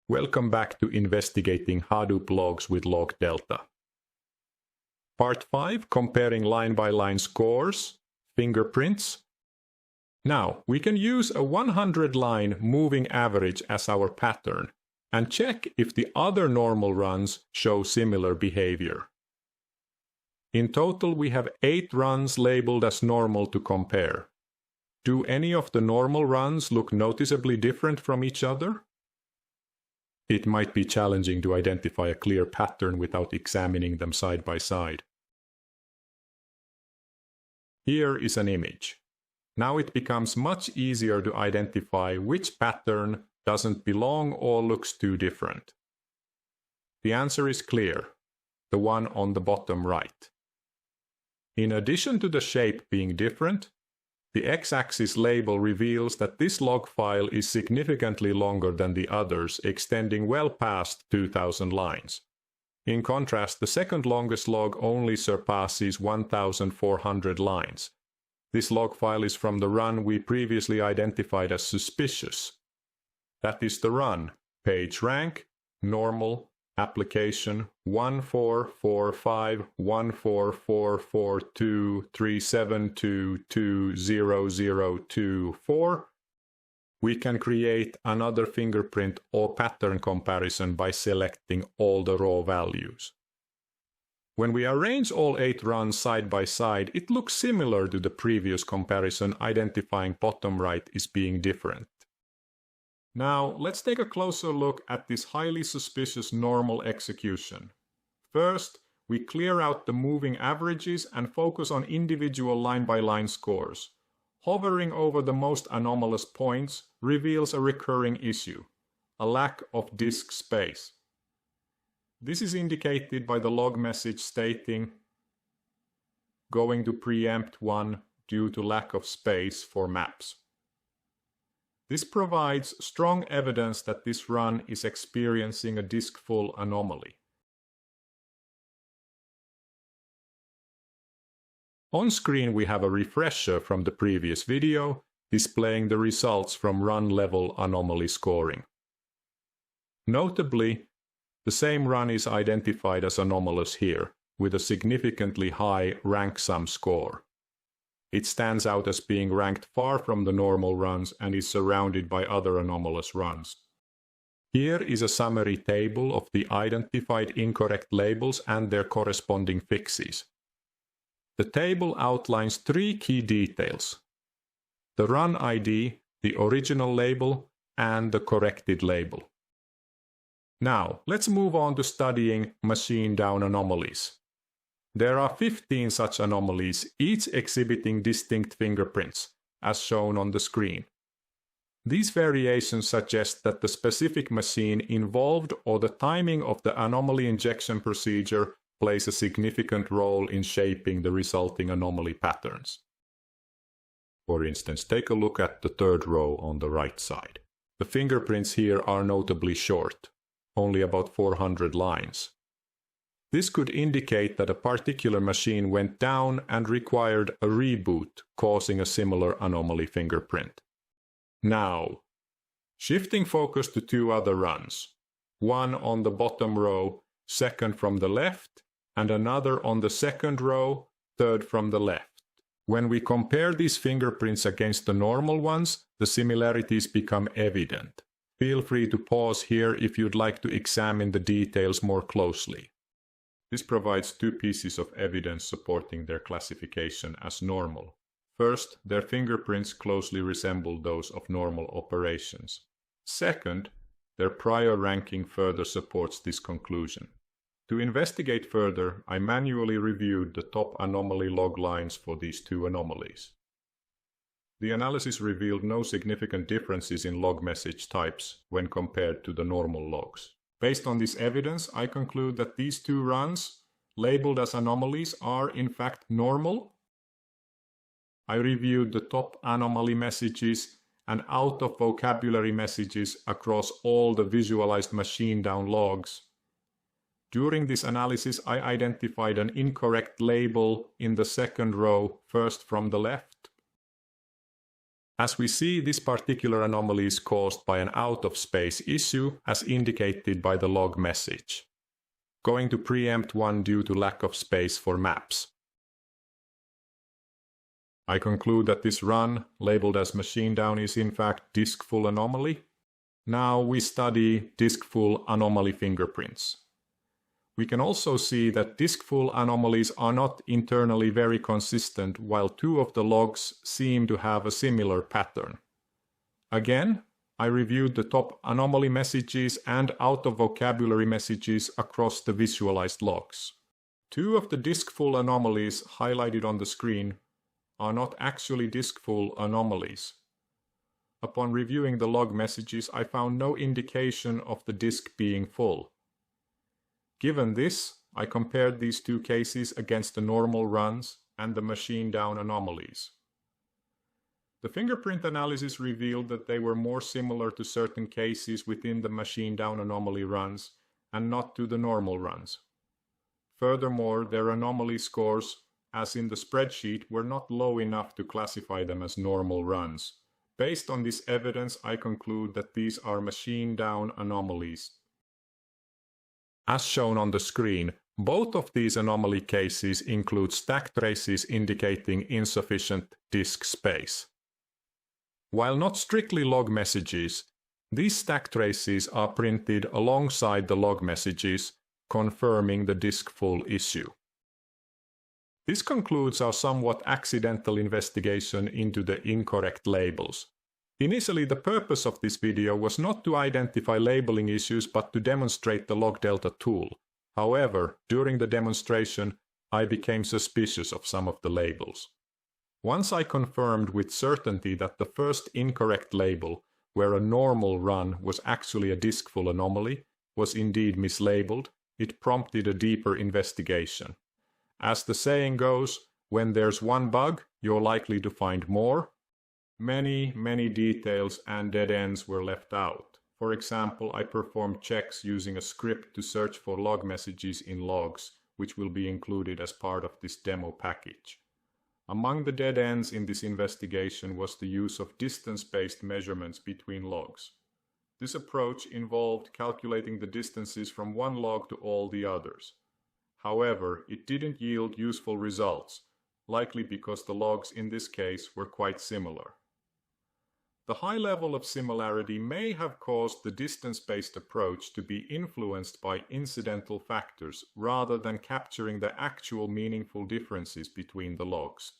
Welcome back to investigating Hadoop logs with LogDelta. Part 5, comparing line-by-line scores, fingerprints. Now, we can use a 100-line moving average as our pattern and check if the other normal runs show similar behavior. In total, we have 8 runs labeled as normal to compare. Do any of the normal runs look noticeably different from each other? It might be challenging to identify a clear pattern without examining them side by side. Here is an image. Now it becomes much easier to identify which pattern doesn't belong or looks too different. The answer is clear, the one on the bottom right. In addition to the shape being different, the x-axis label reveals that this log file is significantly longer than the others, extending well past 2,000 lines. In contrast, the second longest log only surpasses 1,400 lines. This log file is from the run we previously identified as suspicious. That is the run page rank, normal, application 14445144237220024. We can create another fingerprint or pattern comparison by selecting all the raw values. When we arrange all 8 runs side by side, it looks similar to the previous comparison, identifying bottom right is being different. Now, let's take a closer look at this highly suspicious normal execution. First, we clear out the moving averages and focus on individual line-by-line scores. Hovering over the most anomalous points reveals a recurring issue, a lack of disk space. This is indicated by the log message stating, "Going to preempt one due to lack of space for maps." This provides strong evidence that this run is experiencing a disk-full anomaly. On screen we have a refresher from the previous video, displaying the results from run-level anomaly scoring. Notably, the same run is identified as anomalous here, with a significantly high rank sum score. It stands out as being ranked far from the normal runs and is surrounded by other anomalous runs. Here is a summary table of the identified incorrect labels and their corresponding fixes. The table outlines 3 key details: the run ID, the original label, and the corrected label. Now, let's move on to studying machine-down anomalies. There are 15 such anomalies, each exhibiting distinct fingerprints, as shown on the screen. These variations suggest that the specific machine involved or the timing of the anomaly injection procedure plays a significant role in shaping the resulting anomaly patterns. For instance, take a look at the third row on the right side. The fingerprints here are notably short, only about 400 lines. This could indicate that a particular machine went down and required a reboot, causing a similar anomaly fingerprint. Now, shifting focus to 2 other runs, one on the bottom row, second from the left, and another on the second row, third from the left. When we compare these fingerprints against the normal ones, the similarities become evident. Feel free to pause here if you'd like to examine the details more closely. This provides 2 pieces of evidence supporting their classification as normal. First, their fingerprints closely resemble those of normal operations. Second, their prior ranking further supports this conclusion. To investigate further, I manually reviewed the top anomaly log lines for these 2 anomalies. The analysis revealed no significant differences in log message types when compared to the normal logs. Based on this evidence, I conclude that these 2 runs, labeled as anomalies, are in fact normal. I reviewed the top anomaly messages and out-of-vocabulary messages across all the visualized machine-down logs. During this analysis, I identified an incorrect label in the second row, first from the left. As we see, this particular anomaly is caused by an out-of-space issue as indicated by the log message. Going to preempt one due to lack of space for maps. I conclude that this run, labeled as machine down, is in fact disk-full anomaly. Now we study disk-full anomaly fingerprints. We can also see that disk-full anomalies are not internally very consistent, while two of the logs seem to have a similar pattern. Again, I reviewed the top anomaly messages and out-of-vocabulary messages across the visualized logs. Two of the disk-full anomalies highlighted on the screen are not actually disk-full anomalies. Upon reviewing the log messages, I found no indication of the disk being full. Given this, I compared these two cases against the normal runs and the machine down anomalies. The fingerprint analysis revealed that they were more similar to certain cases within the machine down anomaly runs and not to the normal runs. Furthermore, their anomaly scores, as in the spreadsheet, were not low enough to classify them as normal runs. Based on this evidence, I conclude that these are machine down anomalies. As shown on the screen, both of these anomaly cases include stack traces indicating insufficient disk space. While not strictly log messages, these stack traces are printed alongside the log messages, confirming the disk full issue. This concludes our somewhat accidental investigation into the incorrect labels. Initially, the purpose of this video was not to identify labeling issues but to demonstrate the LogDelta tool. However, during the demonstration, I became suspicious of some of the labels. Once I confirmed with certainty that the first incorrect label, where a normal run was actually a disk-full anomaly, was indeed mislabeled, it prompted a deeper investigation. As the saying goes, when there's one bug, you're likely to find more. Many details and dead ends were left out. For example, I performed checks using a script to search for log messages in logs, which will be included as part of this demo package. Among the dead ends in this investigation was the use of distance-based measurements between logs. This approach involved calculating the distances from one log to all the others. However, it didn't yield useful results, likely because the logs in this case were quite similar. The high level of similarity may have caused the distance-based approach to be influenced by incidental factors rather than capturing the actual meaningful differences between the logs.